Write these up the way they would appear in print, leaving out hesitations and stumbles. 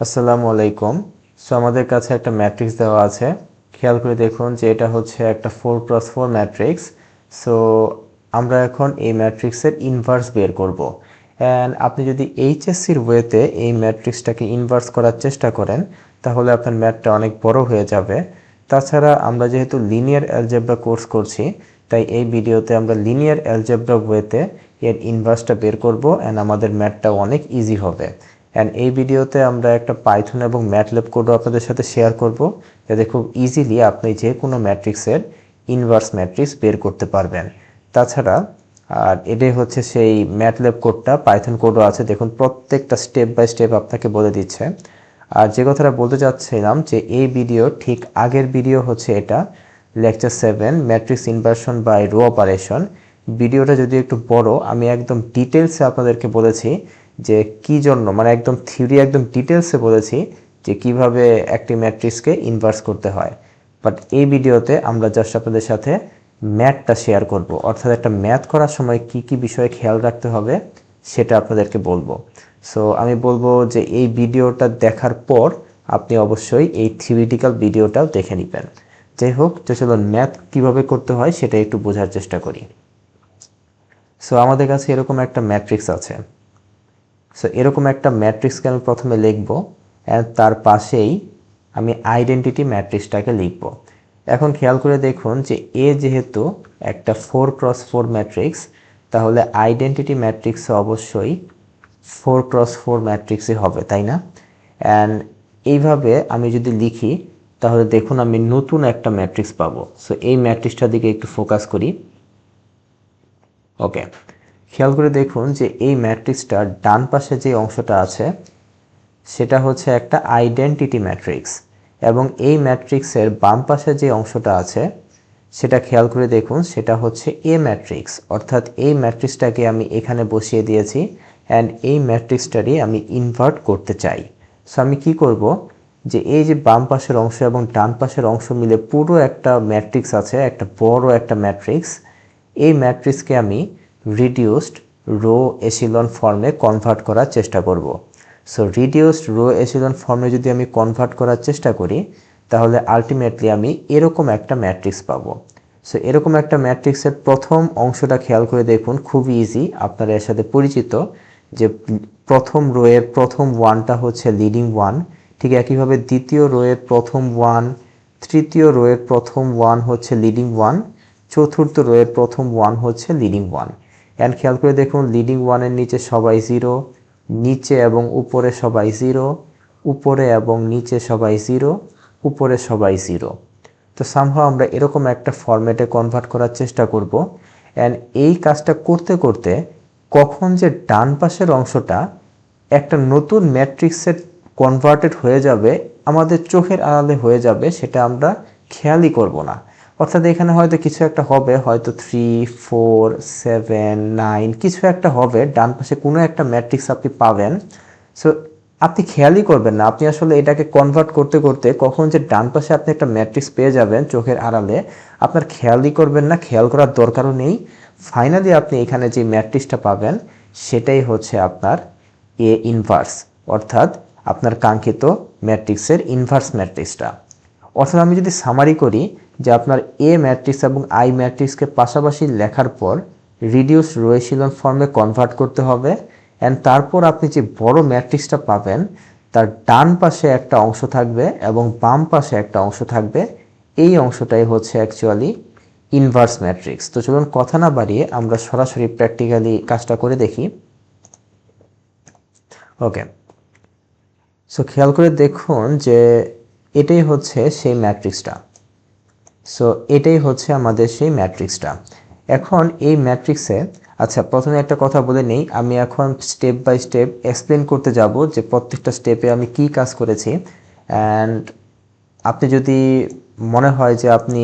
আসসালামু আলাইকুম। আমাদের কাছে একটা ম্যাট্রিক্স দেওয়া আছে। খেয়াল করে দেখুন যে এটা হচ্ছে একটা 4x4 ম্যাট্রিক্স। সো আমরা এখন এই ম্যাট্রিক্সের ইনভার্স বের করব। অ্যান্ড আপনি যদি এইচএসসির ওয়েতে এই ম্যাট্রিক্সটাকে ইনভার্স করার চেষ্টা করেন তাহলে আপনার ম্যাথটা অনেক বড় হয়ে যাবে। তাছাড়া আমরা যেহেতু লিনিয়ার অ্যালজেব্রা কোর্স করছি, তাই এই ভিডিওতে আমরা লিনিয়ার অ্যালজেব্রা ওয়েতে এর ইনভার্সটা বের করব অ্যান্ড আমাদের ম্যাথটা অনেক ইজি হবে। অ্যান্ড এই ভিডিওতে আমরা একটা পাইথন এবং ম্যাটল্যাব কোডও আপনাদের সাথে শেয়ার করব, যাতে খুব ইজিলি আপনি যে কোনো ম্যাট্রিক্সের ইনভার্স ম্যাট্রিক্স বের করতে পারবেন। তাছাড়া এটাই হচ্ছে সেই ম্যাটল্যাব কোডটা, পাইথন কোডও আছে, দেখুন প্রত্যেকটা স্টেপ বাই স্টেপ আপনাকে বলে দিচ্ছে। আর যে কথাটা বলতে চাচ্ছিলাম যে এই ভিডিও ঠিক আগের ভিডিও হচ্ছে এটা, lecture 7 matrix inversion by row operation. ভিডিওটা যদি একটু বড়, আমি একদম ডিটেলসে আপনাদেরকে বলেছি যে কি জন্য, মানে একদম থিওরি একদম ডিটেলসে বলেছি যে কিভাবে একটি ম্যাট্রিক্সকে ইনভার্স করতে হয়। বাট এই ভিডিওতে আমরা জাস্ট আপনাদের সাথে ম্যাথটা শেয়ার করব, অর্থাৎ একটা ম্যাথ করার সময় কি কি বিষয়ে খেয়াল রাখতে হবে সেটা আপনাদেরকে বলবো। সো আমি বলবো যে এই ভিডিওটা দেখার পর আপনি অবশ্যই এই থিওরিটিক্যাল ভিডিওটাও দেখে নেবেন। যাই হোক, চলো ম্যাথ কিভাবে করতে হয় সেটা একটু বোঝার চেষ্টা করি। সো আমাদের কাছে এরকম একটা ম্যাট্রিক্স আছে। সো এরকম একটা ম্যাট্রিক্সকে আমি প্রথমে লিখব, অ্যান্ড তার পাশেই আমি আইডেন্টিটি ম্যাট্রিক্সটাকে লিখব। এখন খেয়াল করে দেখুন যে এ যেহেতু একটা 4x4 ম্যাট্রিক্স, তাহলে আইডেন্টিটি ম্যাট্রিক্স অবশ্যই 4x4 ম্যাট্রিক্সই হবে, তাই না? অ্যান্ড এইভাবে আমি যদি লিখি তাহলে দেখুন আমি নতুন একটা ম্যাট্রিক্স পাবো। সো এই ম্যাট্রিক্সটার দিকে একটু ফোকাস করি। ওকে, খেয়াল করে দেখুন যে এই ম্যাট্রিক্সটার ডান পাশে যে অংশটা আছে সেটা হচ্ছে একটা আইডেন্টিটি ম্যাট্রিক্স, এবং এই ম্যাট্রিক্সের বাম পাশে যে অংশটা আছে সেটা খেয়াল করে দেখুন সেটা হচ্ছে এ ম্যাট্রিক্স, অর্থাৎ এই ম্যাট্রিক্সটাকে আমি এখানে বসিয়ে দিয়েছি অ্যান্ড এই ম্যাট্রিক্সটারই আমি ইনভার্ট করতে চাই। সো আমি কি করব, যে এই যে বাম পাশের অংশ এবং ডান পাশের অংশ মিলে পুরো একটা ম্যাট্রিক্স আছে, একটা বড় একটা ম্যাট্রিক্স। এই ম্যাট্রিক্সকে আমি রিডিউসড রো এশিলন ফর্মে কনভার্ট করার চেষ্টা করব। সো রিডিউসড রো এশিলন ফর্মে যদি আমি কনভার্ট করার চেষ্টা করি তাহলে আলটিমেটলি আমি এরকম একটা ম্যাট্রিক্স পাবো। সো এরকম একটা ম্যাট্রিক্সের প্রথম অংশটা খেয়াল করে দেখুন, খুবই ইজি, আপনারা এর সাথে পরিচিত যে প্রথম রোয়ের প্রথম ওয়ানটা হচ্ছে লিডিং ওয়ান, ঠিক একইভাবে দ্বিতীয় রোয়ের প্রথম ওয়ান, তৃতীয় রোয়ের প্রথম ওয়ান হচ্ছে লিডিং ওয়ান, চতুর্থ রোয়ের প্রথম ওয়ান হচ্ছে লিডিং ওয়ান। অ্যান্ড খেয়াল করে দেখুন লিডিং ওয়ানের নিচে সবাই জিরো, নিচে এবং উপরে সবাই জিরো, উপরে এবং নিচে সবাই জিরো, উপরে সবাই জিরো। তো সামহাও আমরা এরকম একটা ফরম্যাটে কনভার্ট করার চেষ্টা করব। অ্যান্ড এই কাজটা করতে করতে কখন যে ডান পাশের অংশটা একটা নতুন ম্যাট্রিক্সের কনভার্টেড হয়ে যাবে, আমাদের চোখের আড়ালে হয়ে যাবে, সেটা আমরা খেয়ালই করব না। অর্থাৎ এখানে হয়তো কিছু একটা হবে, হয়তো 3, 4, 7, 9 কিছু একটা হবে, ডান পাশে কোনো একটা ম্যাট্রিক্স আপনি পাবেন। সো আপনি খেয়ালই করবেন না, আপনি আসলে এটাকে কনভার্ট করতে করতে কখন যে ডান পাশে আপনি একটা ম্যাট্রিক্স পেয়ে যাবেন চোখের আড়ালে, আপনার খেয়ালই করবেন না, খেয়াল করার দরকারও নেই। ফাইনালি আপনি এখানে যে ম্যাট্রিক্সটা পাবেন সেটাই হচ্ছে আপনার এ ইনভার্স, অর্থাৎ আপনার কাঙ্ক্ষিত ম্যাট্রিক্সের ইনভার্স ম্যাট্রিক্সটা। অর্থাৎ আমি যদি সামারি করি যে আপনার এ ম্যাট্রিক্স এবং আই ম্যাট্রিক্সকে পাশাপাশি লেখার পর রিডিউস রো এশিলন ফর্মে কনভার্ট করতে হবে, অ্যান্ড তারপর আপনি যে বড় ম্যাট্রিক্সটা পাবেন তার ডান পাশে একটা অংশ থাকবে এবং বাম পাশে একটা অংশ থাকবে, এই অংশটাই হচ্ছে অ্যাকচুয়ালি ইনভার্স ম্যাট্রিক্স। তো চলুন কথা না বাড়িয়ে আমরা সরাসরি প্র্যাকটিক্যালি কাজটা করে দেখি। ওকে, সো খেয়াল করে দেখুন যে এটাই হচ্ছে সেই ম্যাট্রিক্সটা। সো এটাই হচ্ছে আমাদের সেই ম্যাট্রিক্সটা। এখন এই ম্যাট্রিক্সে, আচ্ছা প্রথমে একটা কথা বলে নেই, আমি এখন স্টেপ বাই স্টেপ এক্সপ্লেন করতে যাব যে প্রত্যেকটা স্টেপে আমি কি কাজ করেছি। অ্যান্ড আপনি যদি মনে হয় যে আপনি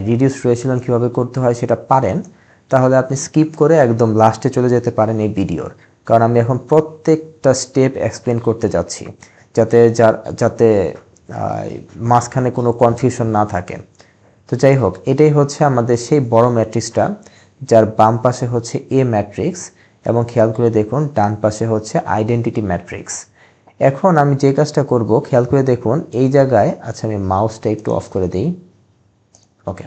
রিডিউস রেশিওন কীভাবে করতে হয় সেটা পারেন, তাহলে আপনি স্কিপ করে একদম লাস্টে চলে যেতে পারেন এই ভিডিওর, কারণ আমি এখন প্রত্যেকটা স্টেপ এক্সপ্লেন করতে যাচ্ছি, যাতে যাতে মাঝখানে কোনো কনফিউশন না থাকে। তো যাই হোক, এটাই হচ্ছে আমাদের সেই বড় ম্যাট্রিক্সটা, যার বাম পাশে হচ্ছে এ ম্যাট্রিক্স এবং খেয়াল করে দেখুন ডান পাশে হচ্ছে আইডেন্টিটি ম্যাট্রিক্স। এখন আমি যে কাজটা করব খেয়াল করে দেখুন এই জায়গায়, আচ্ছা আমি মাউসটা একটু অফ করে দিই। ওকে,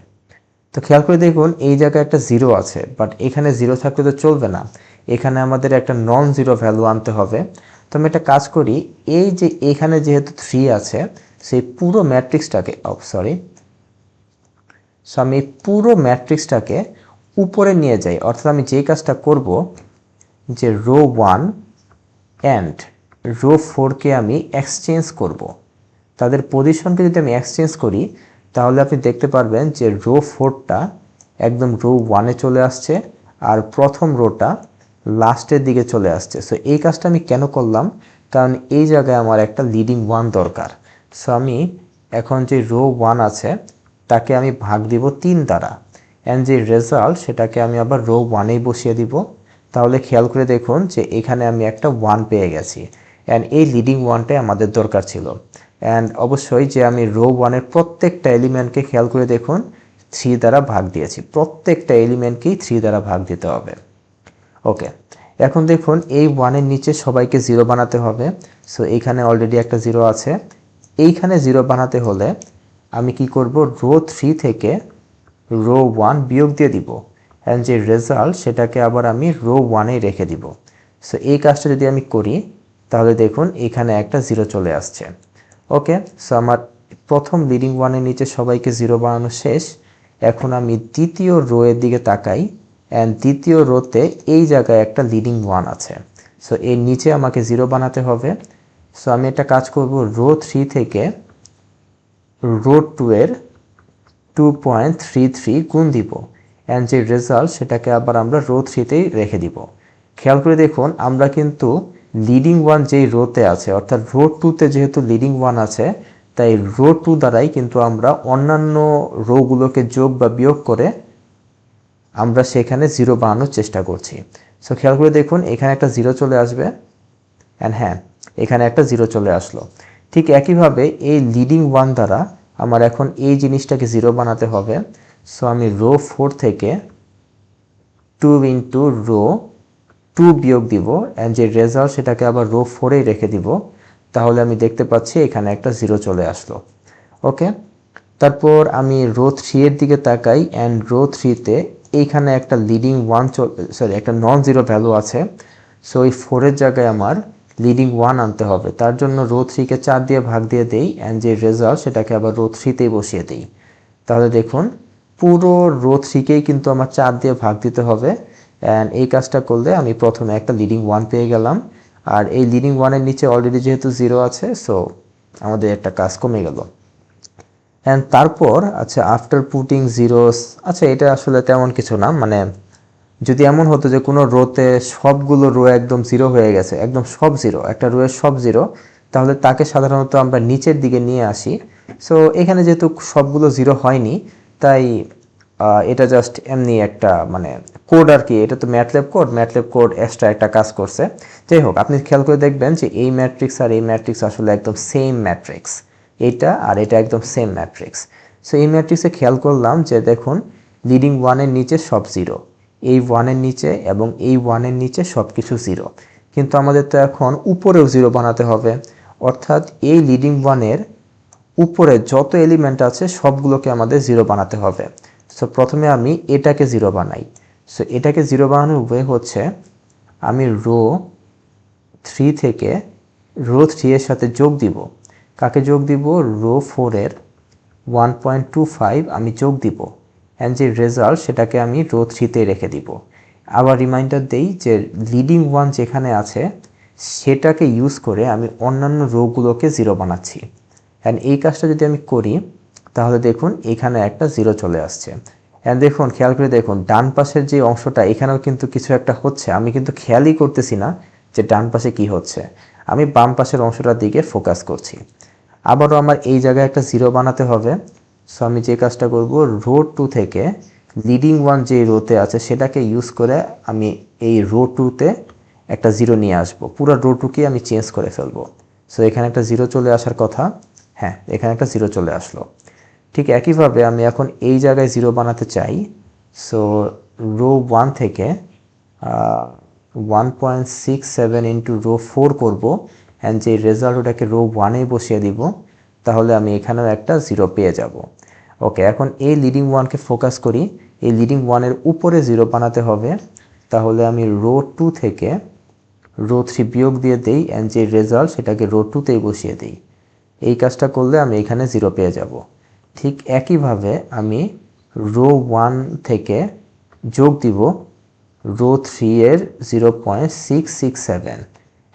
তো খেয়াল করে দেখুন এই জায়গায় একটা জিরো আছে, বাট এখানে জিরো থাকলে তো চলবে না, এখানে আমাদের একটা নন জিরো ভ্যালু আনতে হবে। তো আমি একটা কাজ করি, এই যে এখানে যেহেতু 3 আছে, সেই পুরো ম্যাট্রিক্সটাকে সো আমি পুরো ম্যাট্রিক্সটাকে উপরে নিয়ে যাই। অর্থাৎ আমি যে কাজটা করব যে রো 1 অ্যান্ড রো 4কে আমি এক্সচেঞ্জ করব। তাদের পজিশনকে যদি আমি এক্সচেঞ্জ করি তাহলে আপনি দেখতে পারবেন যে রো 4টা একদম রো 1-এ চলে আসছে আর প্রথম রোটা লাস্টের দিকে চলে আসছে। সো এই কাজটা আমি কেন করলাম, কারণ এই জায়গায় আমার একটা লিডিং 1 দরকার। সো আমি এখন যে রো 1 আছে তাকে আমি ভাগ দিব 3 দ্বারা, অ্যান্ড যে রেজাল্ট সেটাকে আমি আবার রো 1-এই বসিয়ে দিব। তাহলে খেয়াল করে দেখুন যে এখানে আমি একটা 1 পেয়ে গেছি, অ্যান্ড এই লিডিং 1টাই আমাদের দরকার ছিল। অ্যান্ড অবশ্যই যে আমি রো 1-এর প্রত্যেকটা এলিমেন্টকে খেয়াল করে দেখুন 3 দ্বারা ভাগ দিয়েছি, প্রত্যেকটা এলিমেন্টকেই 3 দ্বারা ভাগ দিতে হবে। ওকে, এখন দেখুন এই 1-এর নিচে সবাইকে 0 বানাতে হবে। সো এইখানে অলরেডি একটা 0 আছে, এইখানে 0 বানাতে হলে আমি কি করব, রো 3 থেকে রো 1 বিয়োগ দিয়ে দিব, অ্যান্ড যে রেজাল্ট সেটাকে আবার আমি রো 1-এই রেখে দিব। সো এই কাজটা যদি আমি করি তাহলে দেখুন এখানে একটা 0 চলে আসছে। ওকে, সো আমার প্রথম লিডিং 1-এর নিচে সবাইকে 0 বানানো শেষ। এখন আমি দ্বিতীয় রো এর দিকে তাকাই, অ্যান্ড দ্বিতীয় রোতে এই জায়গায় একটা লিডিং 1 আছে। সো এর নিচে আমাকে 0 বানাতে হবে। সো আমি একটা কাজ করব, রো 3 থেকে রো 2 এর 2.33 গুণ দিব, অ্যান্ড যে রেজাল্ট সেটাকে আবার আমরা রো 3-তেই রেখে দিব। খেয়াল করে দেখুন আমরা কিন্তু লিডিং 1 যেই রোতে আছে, অর্থাৎ রো 2-তে যেহেতু লিডিং 1 আছে তাই রো 2 দ্বারাই কিন্তু আমরা অন্যান্য রোগুলোকে যোগ বা বিয়োগ করে আমরা সেখানে 0 বানানোর চেষ্টা করছি। সো খেয়াল করে দেখুন এখানে একটা 0 চলে আসবে, অ্যান্ড হ্যাঁ এখানে একটা 0 চলে আসলো। ঠিক একইভাবে এই লিডিং 1 দ্বারা আমার এখন এই জিনিসটাকে 0 বানাতে হবে। সো আমি রো 4 থেকে 2 ইন্টু রো 2 বিয়োগ দিব, অ্যান্ড যে রেজাল্ট সেটাকে আবার রো 4-এই রেখে দিব। তাহলে আমি দেখতে পাচ্ছি এখানে একটা 0 চলে আসলো। ওকে, তারপর আমি রো 3 এর দিকে তাকাই, অ্যান্ড রো 3-তে এইখানে একটা লিডিং 1 একটা নন জিরো ভ্যালু আছে। সো ওই 4-এর জায়গায় আমার লিডিং 1 আনতে হবে, তার জন্য রো 3-কে 4 দিয়ে ভাগ দিয়ে দেই, অ্যান্ড যে রেজাল্ট সেটাকে আবার রো 3-তেই বসিয়ে দিই। তাহলে দেখুন পুরো রো 3-কেই কিন্তু আমার 4 দিয়ে ভাগ দিতে হবে, অ্যান্ড এই কাজটা করলে আমি প্রথমে একটা লিডিং 1 পেয়ে গেলাম। আর এই লিডিং 1-এর নিচে অলরেডি যেহেতু 0 আছে, সো আমাদের একটা কাজ কমে গেল। অ্যান্ড তারপর আচ্ছা আফটার পুটিং জিরোস, আচ্ছা এটা আসলে তেমন কিছু না, মানে যদি এমন হতো যে কোনো রোতে সবগুলো রো একদম 0 হয়ে গেছে, একদম সব 0, একটা রোয়ের সব 0, তাহলে তাকে সাধারণত আমরা নিচের দিকে নিয়ে আসি। সো এখানে যেহেতু সবগুলো 0 হয়নি তাই এটা জাস্ট এমনি একটা মানে কোড আর কি, এটা তো ম্যাটল্যাব কোড এক্সট্রা একটা কাজ করছে। যাই হোক, আপনি খেয়াল করে দেখবেন যে এই ম্যাট্রিক্স আর এই ম্যাট্রিক্স আসলে একদম সেম ম্যাট্রিক্স, এটা আর এটা একদম সেম ম্যাট্রিক্স। সো এই ম্যাট্রিক্সে খেয়াল করলাম যে দেখুন লিডিং 1-এর নিচে সব 0, এই 1-এর নিচে এবং এই 1-এর নিচে সব কিছু 0, কিন্তু আমাদের তো এখন উপরেও 0 বানাতে হবে, অর্থাৎ এই লিডিং 1-এর উপরে যত এলিমেন্ট আছে সবগুলোকে আমাদের 0 বানাতে হবে। সো প্রথমে আমি এটাকে 0 বানাই। সো এটাকে 0 বানানোর উপায় হচ্ছে আমি রো 3 থেকে রো 3 এর সাথে যোগ দিব। কাকে যোগ দিব? রো 4 এর 1.25 আমি যোগ দিব, অ্যান্ড যে রেজাল্ট সেটাকে আমি রো 3-তে রেখে দিব। আবার রিমাইন্ডার দেই যে লিডিং 1 যেখানে আছে সেটাকে ইউজ করে আমি অন্যান্য রোগুলোকে 0 বানাচ্ছি, অ্যান্ড এই কাজটা যদি আমি করি তাহলে দেখুন এখানে একটা 0 চলে আসছে। অ্যান্ড দেখুন খেয়াল করে দেখুন ডান পাশের যে অংশটা এখানেও কিন্তু কিছু একটা হচ্ছে, আমি কিন্তু খেয়ালই করতেছি না যে ডান পাশে কি হচ্ছে, আমি বাম পাশের অংশটার দিকে ফোকাস করছি। আবারও আমার এই জায়গায় একটা 0 বানাতে হবে। সো আমি যে কাজটা করব, রো 2 থেকে লিডিং 1 যে রোতে আছে সেটাকে ইউজ করে আমি এই রো 2-তে একটা 0 নিয়ে আসব, পুরো রো 2-কে আমি চেঞ্জ করে ফেলবো। সো এখানে একটা 0 চলে আসার কথা, হ্যাঁ এখানে একটা 0 চলে আসলো। ঠিক একইভাবে আমি এখন এই জায়গায় 0 বানাতে চাই। সো রো 1 থেকে 1.67 ইন্টু রো 4 করব, অ্যান্ড যে রেজাল্ট ওটাকে রো 1-এ বসিয়ে দিব, তাহলে আমি এখানেও একটা 0 পেয়ে যাব। ওকে, এখন এই লিডিং 1কে ফোকাস করি। এই লিডিং 1-এর উপরে 0 বানাতে হবে, তাহলে আমি রো 2 থেকে রো 3 বিয়োগ দিয়ে দেই অ্যান্ড যে রেজাল্ট সেটাকে রো 2-তেই বসিয়ে দিই। এই কাজটা করলে আমি এখানে 0 পেয়ে যাব। ঠিক একইভাবে আমি রো 1 থেকে যোগ দিব রো 3-এর 0.667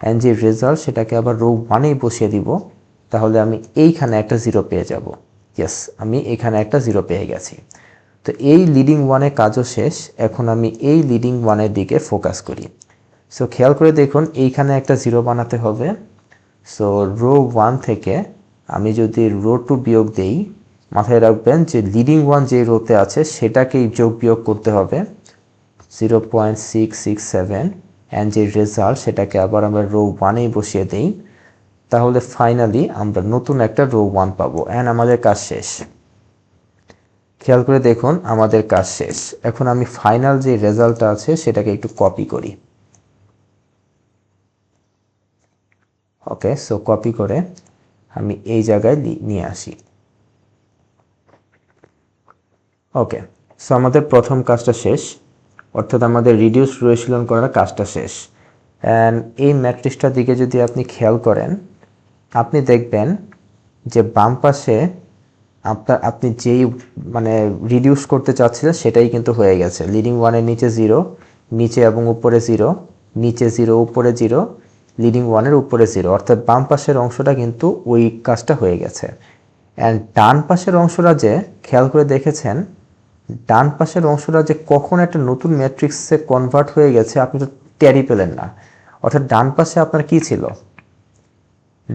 অ্যান্ড যে রেজাল্ট সেটাকে আবার রো 1-এই বসিয়ে দিব, তাহলে আমি এইখানে একটা 0 পেয়ে যাব। ইয়েস, আমি এখানে একটা 0 পেয়ে গেছি। তো এই লিডিং 1-এর কাজও শেষ। এখন আমি এই লিডিং 1-এর দিকে ফোকাস করি। সো খেয়াল করে দেখুন, এইখানে একটা 0 বানাতে হবে। সো রো 1 থেকে আমি যদি রো 2 বিয়োগ দেই, মাথায় রাখবেন যে লিডিং 1 যে রোতে আছে সেটাকেই যোগ বিয়োগ করতে হবে 0.667 অ্যান্ড যে রেজাল্ট সেটাকে আবার আমরা রো 1-এই বসিয়ে দেই, তাহলে ফাইনালি আমরা নতুন একটা রো 1 পাবো অ্যান্ড আমাদের কাজ শেষ। খেয়াল করে দেখুন, আমাদের কাজ শেষ। এখন আমি ফাইনাল যে রেজাল্টটা আছে সেটাকে একটু কপি করি। ওকে, সো কপি করে আমি এই জায়গায় নিয়ে আসি। ওকে, সো আমাদের প্রথম কাজটা শেষ, অর্থাৎ আমাদের রিডিউস রো এশিলন করার কাজটা শেষ। অ্যান্ড এই ম্যাট্রিক্সটার দিকে যদি আপনি খেয়াল করেন, আপনি দেখবেন যে বাম পাশে আপনি যেই রিডিউস করতে চাচ্ছিলেন সেটাই কিন্তু হয়ে গেছে। লিডিং 1-এর নিচে 0, নিচে এবং উপরে 0, নিচে 0, উপরে 0, লিডিং 1-এর উপরে 0, অর্থাৎ বাম পাশের অংশটা কিন্তু ওই কাজটা হয়ে গেছে। অ্যান্ড ডান পাশের অংশটা যে খেয়াল করে দেখেছেন, ডান পাশের অংশটা যে কখন একটা নতুন ম্যাট্রিক্সে কনভার্ট হয়ে গেছে আপনি তো টেরই পেলেন না। অর্থাৎ ডান পাশে আপনার কি ছিল?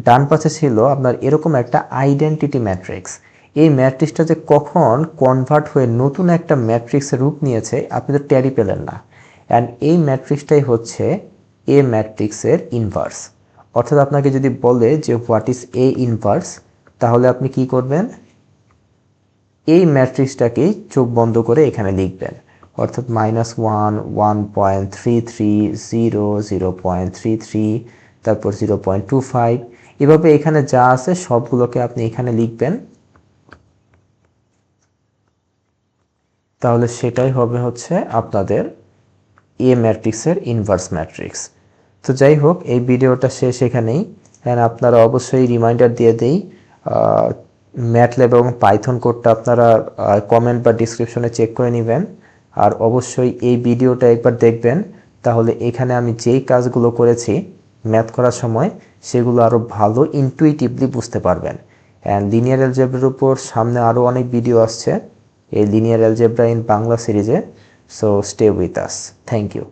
ডান পাশে ছিল আপনার এরকম একটা আইডেন্টিটি ম্যাট্রিক্স। এই ম্যাট্রিক্সটা যে কখন কনভার্ট হয়ে নতুন একটা ম্যাট্রিক্সের রূপ নিয়েছে আপনি তো টেরই পেলেন না। অ্যান্ড এই ম্যাট্রিক্সটাই হচ্ছে এ ম্যাট্রিক্সের ইনভার্স। অর্থাৎ আপনাকে যদি বলে যে হোয়াট ইজ এ ইনভার্স, তাহলে আপনি কি করবেন? এই ম্যাট্রিক্সটাকেই চোখ বন্ধ করে এখানে লিখবেন, অর্থাৎ -1, 1.33, 0, 0.33, তারপর 0.25, এভাবে এখানে যা আছে সবগুলোকে আপনি এখানে লিখবেন, তাহলে সেটাই হবে হচ্ছে আপনাদের এ ম্যাট্রিক্সের ইনভার্স ম্যাট্রিক্স। তো যাই হোক, এই ভিডিওটা শেষ এখানেই। অ্যান্ড আপনারা অবশ্যই রিমাইন্ডার দিয়ে দেই, ম্যাটল্যাব এবং পাইথন কোডটা আপনারা কমেন্ট বা ডিসক্রিপশনে চেক করে নেবেন। আর অবশ্যই এই ভিডিওটা একবার দেখবেন, তাহলে এখানে আমি যেই কাজগুলো করেছি ম্যাথ করার সময় সেগুলো আরও ভালো ইনটুইটিভলি বুঝতে পারবেন। অ্যান্ড লিনিয়ার অ্যালজেব্রার উপর সামনে আরও অনেক ভিডিও আসছে এই লিনিয়ার অ্যালজেব্রা ইন বাংলা সিরিজে। So stay with us. Thank you.